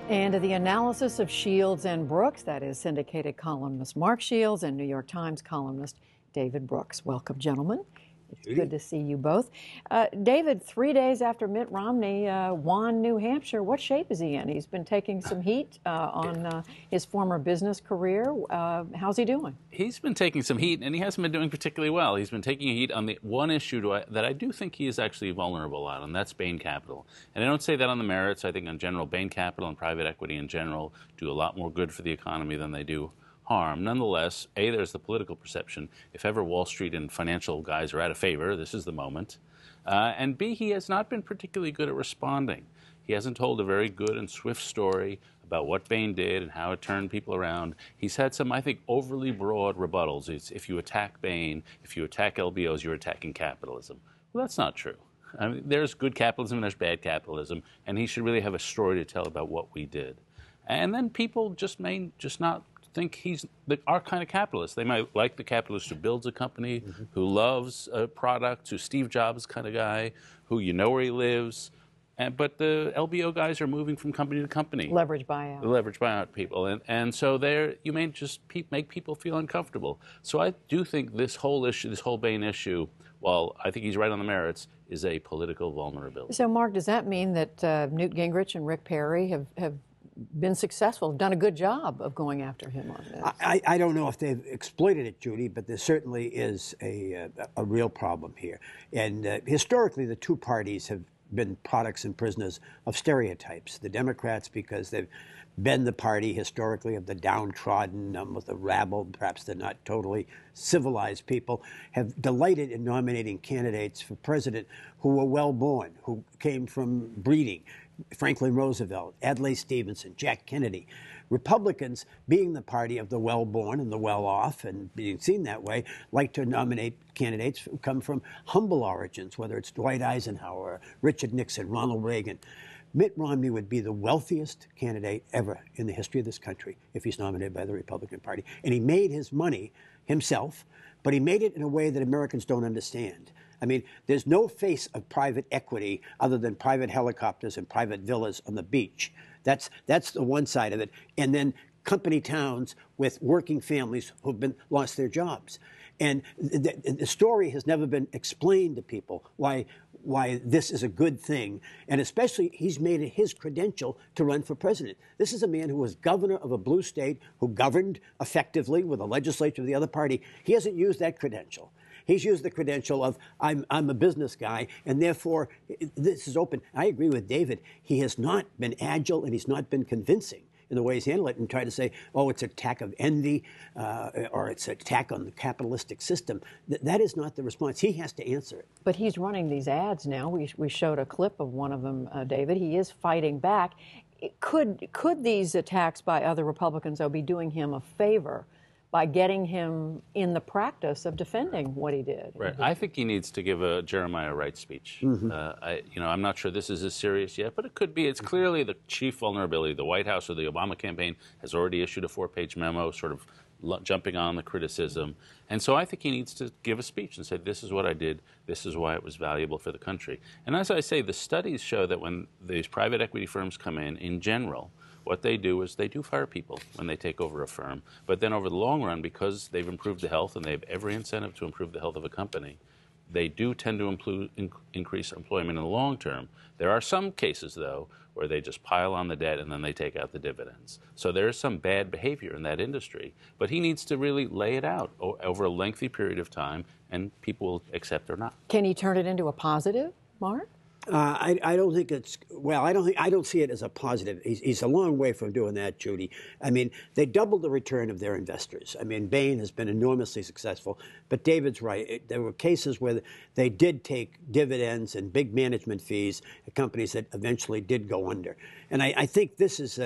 And the analysis of Shields and Brooks, that is syndicated columnist Mark Shields and New York Times columnist David Brooks. Welcome, gentlemen. It's good to see you both. David, 3 days after Mitt Romney won New Hampshire, what shape is he in? He's been taking some heat on his former business career. How's he doing? He's been taking some heat, and he hasn't been doing particularly well. He's been taking heat on the one issue that I do think he is actually vulnerable on, and that's Bain Capital. And I don't say that on the merits. I think, in general, Bain Capital and private equity in general do a lot more good for the economy than they do harm. Nonetheless, A, there's the political perception. If ever Wall Street and financial guys are out of favor, this is the moment. And B, he has not been particularly good at responding. He hasn't told a very good and swift story about what Bain did and how it turned people around. He's had some, I think, overly broad rebuttals. It's, if you attack Bain, if you attack LBOs, you're attacking capitalism. Well, that's not true. I mean, there's good capitalism and there's bad capitalism, and he should really have a story to tell about what we did. And then people just may just not think he's our kind of capitalist. They might like the capitalist who builds a company, who loves a product, who's Steve Jobs kind of guy, who you know where he lives. But the LBO guys are moving from company to company. Leverage buyout. The leverage buyout people. And so you may just make people feel uncomfortable. So I do think this whole issue, this whole Bain issue, while I think he's right on the merits, is a political vulnerability. So, Mark, does that mean that Newt Gingrich and Rick Perry have been successful, done a good job of going after him on this? I don't know if they've exploited it, Judy, but there certainly is a real problem here. And historically, the two parties have been products and prisoners of stereotypes. The Democrats, because they've been the party historically of the downtrodden, with the rabble, perhaps they're not totally civilized people, have delighted in nominating candidates for president who were well-born, who came from breeding. Franklin Roosevelt, Adlai Stevenson, Jack Kennedy. Republicans, being the party of the well-born and the well-off and being seen that way, like to nominate candidates who come from humble origins, whether it's Dwight Eisenhower, Richard Nixon, Ronald Reagan. Mitt Romney would be the wealthiest candidate ever in the history of this country if he's nominated by the Republican Party. And he made his money himself, but he made it in a way that Americans don't understand. I mean, there's no face of private equity other than private helicopters and private villas on the beach. That's the one side of it. And then company towns with working families who've lost their jobs. And the story has never been explained to people why this is a good thing. And especially, he's made it his credential to run for president. This is a man who was governor of a blue state, who governed effectively with the legislature of the other party. He hasn't used that credential. He's used the credential of, I'm a business guy, and therefore this is open. I agree with David. He has not been agile, and he's not been convincing in the way he's handled it, and try to say, oh, it's an attack of envy, or it's an attack on the capitalistic system. That is not the response. He has to answer it. But he's running these ads now. We showed a clip of one of them, David. He is fighting back. Could these attacks by other Republicans, though, be doing him a favor by getting him in the practice of defending what he did? Right. I think he needs to give a Jeremiah Wright speech. I'm not sure this is as serious yet, but it could be. It's clearly the chief vulnerability. The White House or the Obama campaign has already issued a 4-page memo sort of jumping on the criticism. And so I think he needs to give a speech and say, this is what I did, this is why it was valuable for the country. And as I say, the studies show that when these private equity firms come in general, what they do is they do fire people when they take over a firm. But then over the long run, because they've improved the health and they have every incentive to improve the health of a company, they do tend to increase employment in the long term. There are some cases, though, where they just pile on the debt and then they take out the dividends. So there is some bad behavior in that industry. But he needs to really lay it out over a lengthy period of time, and people will accept or not. Can he turn it into a positive, Mark? I don't think it's, well, I don't see it as a positive. He's a long way from doing that, Judy. I mean, they doubled the return of their investors. I mean, Bain has been enormously successful, but David's right. There were cases where they did take dividends and big management fees at companies that eventually did go under. And I think this is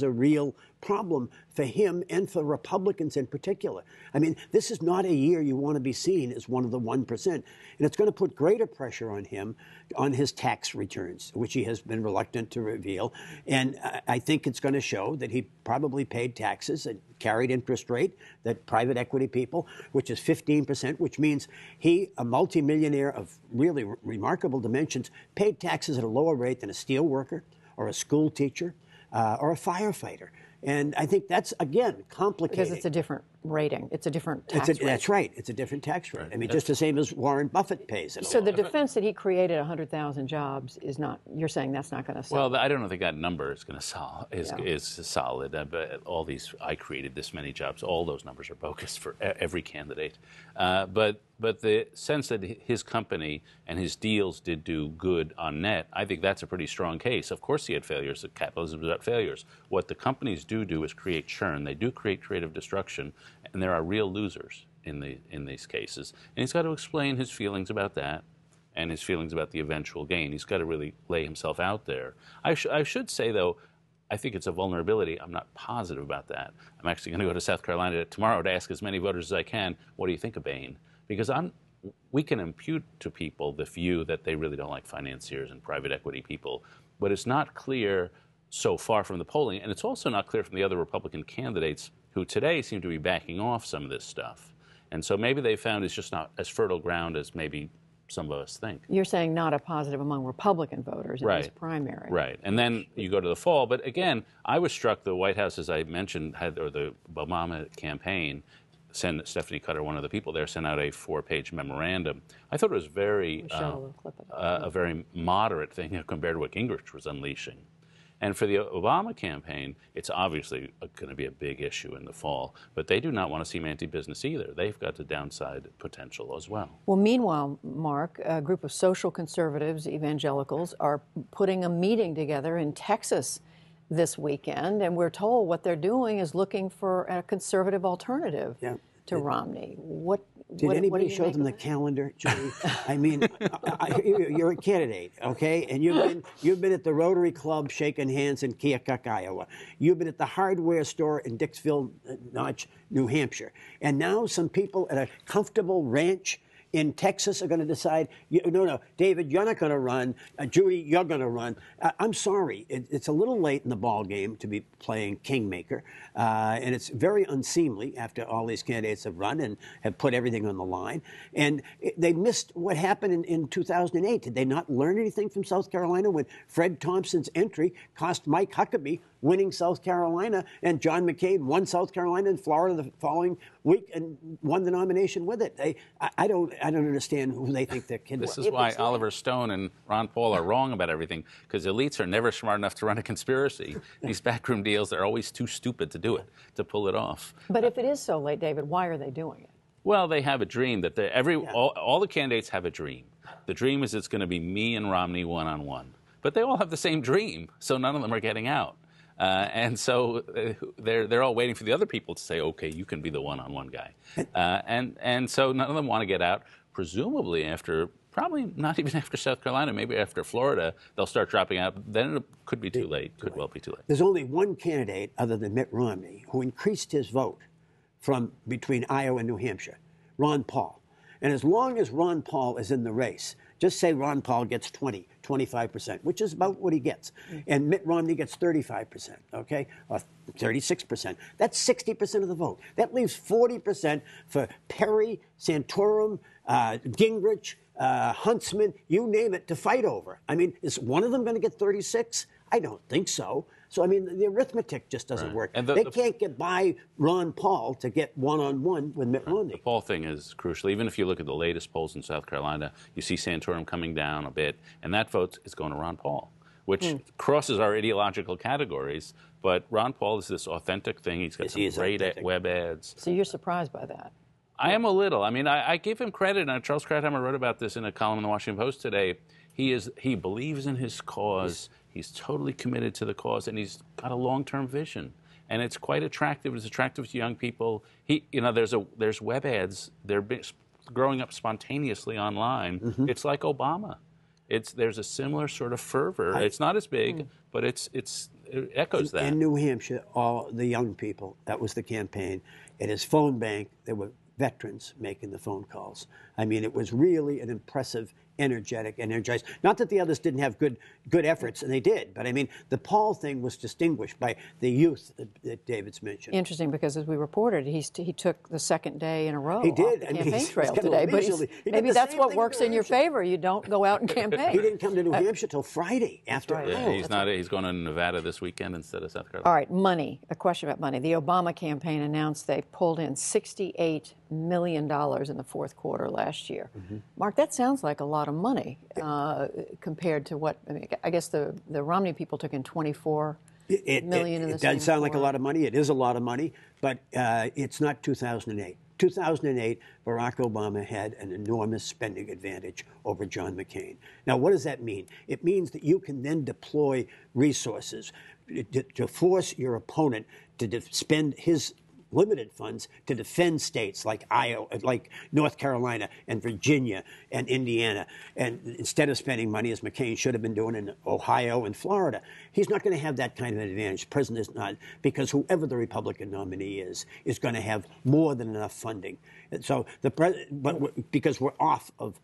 a real problem for him and for Republicans in particular. I mean, this is not a year you want to be seen as one of the 1%. And it's going to put greater pressure on him, on his tax returns, which he has been reluctant to reveal. And I think it's going to show that he probably paid taxes and carried interest rate that private equity people, which is 15%, which means he, a multimillionaire of really remarkable dimensions, paid taxes at a lower rate than a steel worker or a school teacher. or a firefighter. And I think that's, again, complicated. Because it's a different rating. It's a different tax rate. That's right. It's a different tax rate. I mean, just the same as Warren Buffett pays. So the defense that he created 100,000 jobs is not, you're saying that's not going to sell? Well, I don't think that number is going to is solid. But all these, I created this many jobs, all those numbers are bogus for every candidate. But the sense that his company and his deals did do good on net, I think that's a pretty strong case. Of course he had failures. Capitalism is about failures. What the companies do is create churn. They do create creative destruction, and there are real losers in these cases. And he's got to explain his feelings about that and his feelings about the eventual gain. He's got to really lay himself out there. I should say, though, I think it's a vulnerability. I'm not positive about that. I'm actually going to go to South Carolina tomorrow to ask as many voters as I can, what do you think of Bain? Because we can impute to people the view that they really don't like financiers and private equity people, but it's not clear so far from the polling, and it's also not clear from the other Republican candidates who today seem to be backing off some of this stuff. And so maybe they found it's just not as fertile ground as maybe some of us think. You're saying not a positive among Republican voters in this primary. Right. And then you go to the fall. But again, I was struck the White House, as I mentioned, or the Obama campaign, Stephanie Cutter, one of the people there, sent out a 4-page memorandum. I thought it was a very moderate thing compared to what Gingrich was unleashing. And for the Obama campaign, it's obviously going to be a big issue in the fall. But they do not want to seem anti-business either. They've got the downside potential as well. Well, meanwhile, Mark, a group of social conservatives, evangelicals, are putting a meeting together in Texas this weekend. And we're told what they're doing is looking for a conservative alternative to Romney. Did anybody show them the calendar, Julie? I mean, you're a candidate, okay? And you've been at the Rotary Club shaking hands in Keokuk, Iowa. You've been at the hardware store in Dixville Notch, New Hampshire. And now some people at a comfortable ranch in Texas are going to decide, no, David, you're not going to run. Judy, you're going to run. I'm sorry. It's a little late in the ball game to be playing kingmaker, and it's very unseemly after all these candidates have run and have put everything on the line. And they missed what happened in 2008. Did they not learn anything from South Carolina when Fred Thompson's entry cost Mike Huckabee winning South Carolina, and John McCain won South Carolina and Florida the following week and won the nomination with it? I don't understand who they think their kid was. This is why Oliver Stone and Ron Paul are wrong about everything, because elites are never smart enough to run a conspiracy. These backroom deals, they're always too stupid to do it, to pull it off. But if it is so late, David, why are they doing it? Well, they have a dream that all the candidates have a dream. The dream is it's going to be me and Romney one-on-one. But they all have the same dream, so none of them are getting out. And so they're all waiting for the other people to say, okay, you can be the one-on-one guy. And so none of them want to get out. Presumably probably not even after South Carolina, maybe after Florida, they'll start dropping out. Then it could be too late, could well be too late. There's only one candidate other than Mitt Romney who increased his vote from between Iowa and New Hampshire, Ron Paul. And as long as Ron Paul is in the race, just say Ron Paul gets 25%, which is about what he gets. And Mitt Romney gets 35%, okay, or 36%. That's 60% of the vote. That leaves 40% for Perry, Santorum, Gingrich, Huntsman, you name it, to fight over. I mean, is one of them going to get 36? I don't think so. So, I mean, the arithmetic just doesn't work. And they can't get by Ron Paul to get one-on-one with Mitt Romney. The Paul thing is crucial. Even if you look at the latest polls in South Carolina, you see Santorum coming down a bit, and that vote is going to Ron Paul, which crosses our ideological categories. But Ron Paul is this authentic thing. He's got some great web ads. So you're surprised by that? I am a little. I mean, I give him credit, and Charles Kratheimer wrote about this in a column in the Washington Post today. He believes in his cause. He's totally committed to the cause, and he's got a long-term vision. And it's quite attractive. It's attractive to young people. There's web ads. They're growing up spontaneously online. Mm-hmm. It's like Obama. There's a similar sort of fervor. It's not as big, but it echoes that. In New Hampshire, all the young people, that was the campaign. At his phone bank, there were veterans making the phone calls. I mean, it was really an impressive energetic, energized. Not that the others didn't have good efforts, and they did, but I mean, the Paul thing was distinguished by the youth that David's mentioned. Interesting, because as we reported, he took the second day in a row He did. off the I mean, campaign he's trail gonna today. But leisurely- he did maybe the that's same what thing works in in your New Hampshire. favor. You don't go out and campaign. He didn't come to New Hampshire till Friday after. right. Yeah, he's not. He's going to Nevada this weekend instead of South Carolina. All right, money. A question about money. The Obama campaign announced they pulled in $68 million in the fourth quarter last year. Mark, that sounds like a lot of money compared to what, I mean, I guess the Romney people took in $24 million in the It same does sound like a quarter. lot of money. It is a lot of money, but it's not 2008. 2008, Barack Obama had an enormous spending advantage over John McCain. Now, what does that mean? It means that you can then deploy resources to force your opponent to spend his limited funds to defend states like Iowa, like North Carolina and Virginia and Indiana, and instead of spending money as McCain should have been doing in Ohio and Florida. He's not going to have that kind of an advantage. The president is not, because whoever the Republican nominee is going to have more than enough funding. And so because we're off of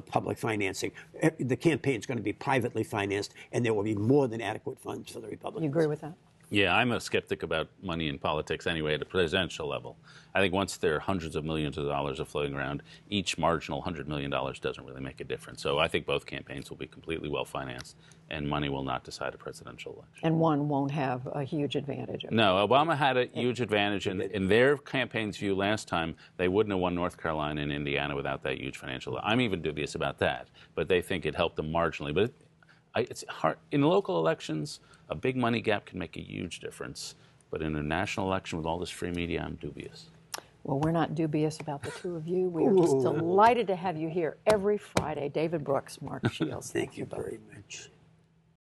public financing, the campaign is going to be privately financed, and there will be more than adequate funds for the Republicans. You agree with that? Yeah, I'm a skeptic about money in politics anyway at a presidential level. I think once there are hundreds of millions of dollars floating around, each marginal $100 million doesn't really make a difference. So I think both campaigns will be completely well-financed, and money will not decide a presidential election. And one won't have a huge advantage. No, Obama had a huge advantage. In their campaign's view last time, they wouldn't have won North Carolina and Indiana without that huge financial. I'm even dubious about that, but they think it helped them marginally. But it's hard. In local elections, a big money gap can make a huge difference. But in a national election with all this free media, I'm dubious. Well, we're not dubious about the two of you. We are just delighted to have you here every Friday. David Brooks, Mark Shields. Thank you very much.